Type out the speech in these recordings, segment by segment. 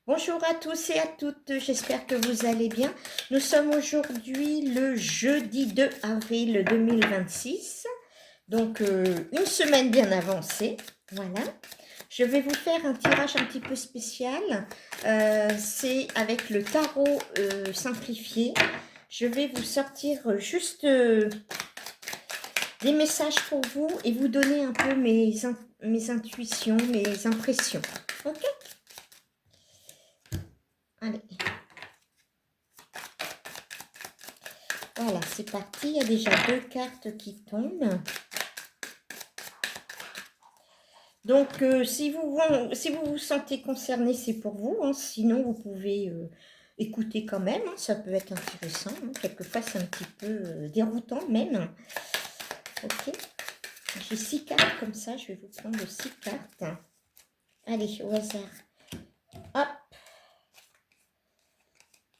Bonjour à tous et à toutes, j'espère que vous allez bien. Nous sommes aujourd'hui le jeudi 2 avril 2026, donc une semaine bien avancée, voilà. Je vais vous faire un tirage un petit peu spécial, c'est avec le tarot simplifié. Je vais vous sortir juste des messages pour vous et vous donner un peu mes intuitions, mes impressions, ok? Allez. Voilà, c'est parti. Il y a déjà 2 cartes qui tombent. Donc, si vous vous sentez concerné, c'est pour vous. Hein. Sinon, vous pouvez écouter quand même. Hein. Ça peut être intéressant. Hein. Quelquefois, c'est un petit peu déroutant même. Ok. J'ai 6 cartes comme ça. Je vais vous prendre 6 cartes. Allez, au hasard. Hop.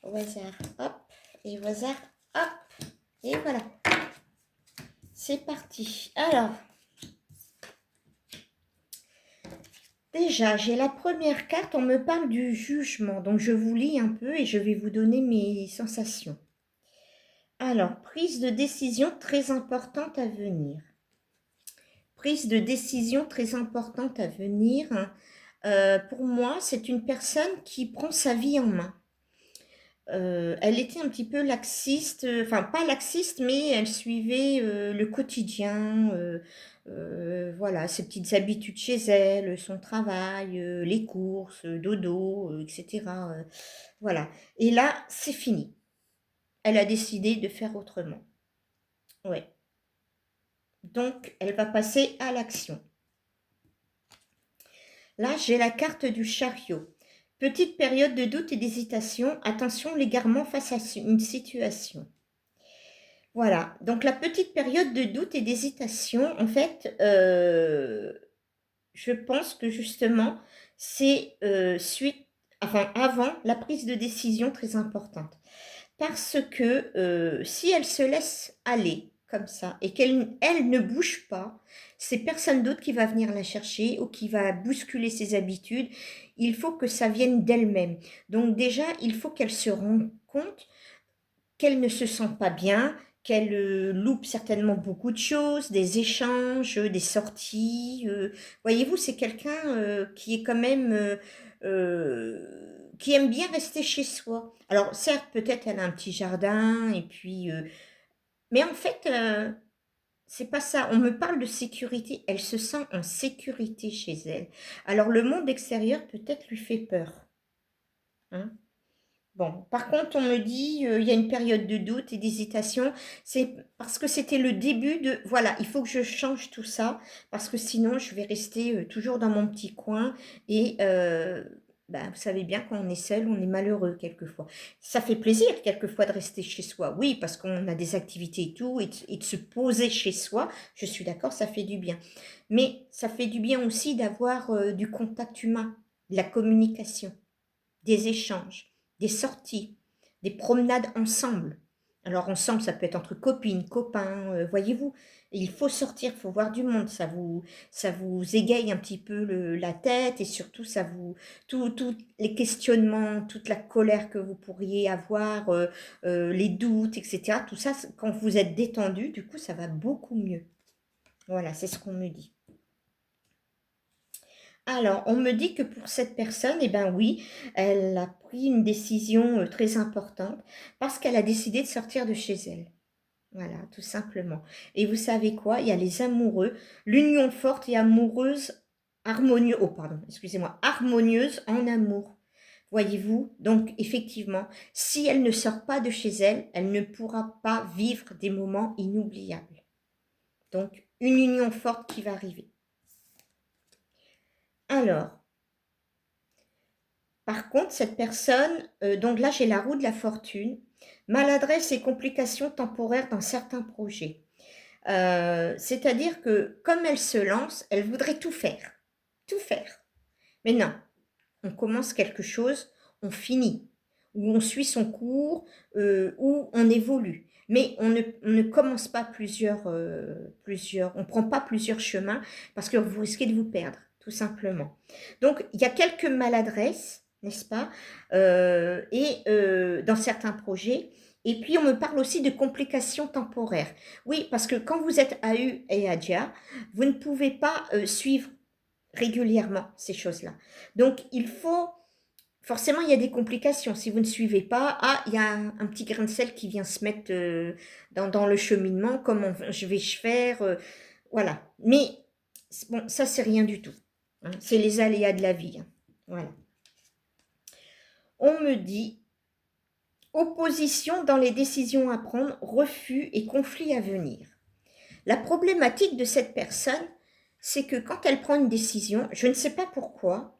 Au hasard. Hop. Et au hasard. Hop. Et voilà. C'est parti. Alors. Déjà, j'ai la première carte, on me parle du jugement, donc je vous lis un peu et je vais vous donner mes sensations. Alors, prise de décision très importante à venir. Prise de décision très importante à venir. Pour moi, c'est une personne qui prend sa vie en main. Elle était un petit peu laxiste, enfin pas laxiste, mais elle suivait le quotidien, voilà, ses petites habitudes chez elle, son travail, les courses, dodo, etc. Voilà. Et là, c'est fini. Elle a décidé de faire autrement. Ouais. Donc, elle va passer à l'action. Là, j'ai la carte du chariot. Petite période de doute et d'hésitation. Attention, l'égarement face à une situation. Voilà, donc la petite période de doute et d'hésitation, en fait, je pense que justement, c'est avant la prise de décision très importante. Parce que si elle se laisse aller comme ça et elle ne bouge pas, c'est personne d'autre qui va venir la chercher ou qui va bousculer ses habitudes. Il faut que ça vienne d'elle-même. Donc déjà, il faut qu'elle se rende compte qu'elle ne se sent pas bien, qu'elle loupe certainement beaucoup de choses, des échanges, des sorties. Voyez-vous, c'est quelqu'un qui est quand même... qui aime bien rester chez soi. Alors certes, peut-être elle a un petit jardin, et puis... mais en fait, c'est pas ça. On me parle de sécurité. Elle se sent en sécurité chez elle. Alors le monde extérieur peut-être lui fait peur. Hein. Bon, par contre, on me dit, il y a une période de doute et d'hésitation. C'est parce que c'était le début de, voilà, il faut que je change tout ça, parce que sinon, je vais rester toujours dans mon petit coin. Et ben, vous savez bien, quand on est seul, on est malheureux quelquefois. Ça fait plaisir quelquefois de rester chez soi, oui, parce qu'on a des activités et tout, et de se poser chez soi. Je suis d'accord, ça fait du bien. Mais ça fait du bien aussi d'avoir du contact humain, de la communication, des échanges, des sorties, des promenades ensemble. Alors ensemble, ça peut être entre copines, copains, voyez-vous. Il faut sortir, il faut voir du monde, ça vous égaye un petit peu la tête et surtout tous les questionnements, toute la colère que vous pourriez avoir, les doutes, etc. Tout ça, quand vous êtes détendu, du coup, ça va beaucoup mieux. Voilà, c'est ce qu'on me dit. Alors, on me dit que pour cette personne, eh ben oui, elle a pris une décision très importante parce qu'elle a décidé de sortir de chez elle. Voilà, tout simplement. Et vous savez quoi? Il y a les amoureux, l'union forte et amoureuse, harmonieuse, oh pardon, excusez-moi, harmonieuse en amour. Voyez-vous? Donc, effectivement, si elle ne sort pas de chez elle, elle ne pourra pas vivre des moments inoubliables. Donc, une union forte qui va arriver. Alors, par contre, cette personne, donc là j'ai la roue de la fortune, maladresse et complications temporaires dans certains projets. C'est-à-dire que comme elle se lance, elle voudrait tout faire. Tout faire. Mais non, on commence quelque chose, on finit. Ou on suit son cours, ou on évolue. Mais on ne commence pas on ne prend pas plusieurs chemins parce que vous risquez de vous perdre, tout simplement. Donc, il y a quelques maladresses, n'est-ce pas? Dans certains projets. Et puis, on me parle aussi de complications temporaires. Oui, parce que quand vous êtes AU et ADIA, vous ne pouvez pas suivre régulièrement ces choses-là. Donc, il faut... Forcément, il y a des complications. Si vous ne suivez pas, il y a un petit grain de sel qui vient se mettre dans le cheminement. Comment je vais faire voilà. Mais bon, ça, c'est rien du tout. Hein. C'est les aléas de la vie. Hein. Voilà. On me dit opposition dans les décisions à prendre, refus et conflits à venir. La problématique de cette personne, c'est que quand elle prend une décision, je ne sais pas pourquoi,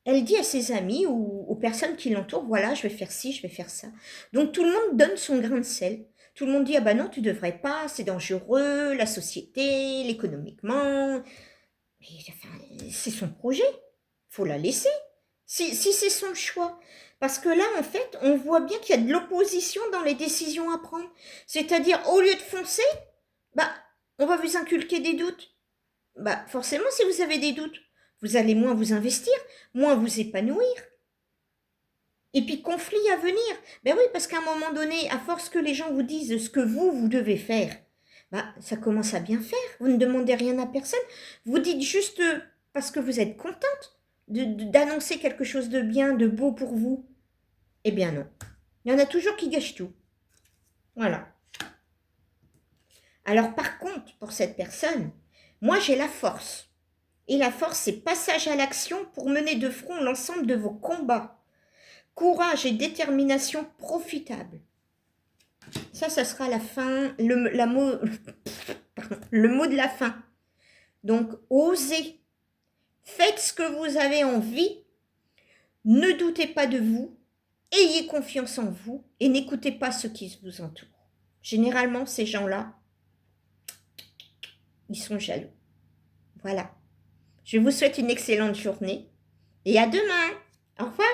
elle dit à ses amis ou aux personnes qui l'entourent, voilà, je vais faire ci, je vais faire ça. Donc tout le monde donne son grain de sel. Tout le monde dit, ah ben non, tu devrais pas, c'est dangereux, la société, l'économiquement. Mais enfin, c'est son projet, faut la laisser. Si c'est son choix. Parce que là, en fait, on voit bien qu'il y a de l'opposition dans les décisions à prendre. C'est-à-dire, au lieu de foncer, bah, on va vous inculquer des doutes. Bah, forcément, si vous avez des doutes, vous allez moins vous investir, moins vous épanouir. Et puis, conflit à venir. Ben oui, parce qu'à un moment donné, à force que les gens vous disent ce que vous devez faire, bah, ça commence à bien faire. Vous ne demandez rien à personne. Vous dites juste parce que vous êtes contente d'annoncer quelque chose de bien, de beau pour vous. Eh bien non. Il y en a toujours qui gâchent tout. Voilà. Alors par contre, pour cette personne, moi j'ai la force. Et la force, c'est passage à l'action pour mener de front l'ensemble de vos combats. Courage et détermination profitables. Ça sera la fin, le mot de la fin. Donc, osez. Faites ce que vous avez envie. Ne doutez pas de vous. Ayez confiance en vous et n'écoutez pas ceux qui vous entourent. Généralement, ces gens-là, ils sont jaloux. Voilà. Je vous souhaite une excellente journée et à demain. Au revoir.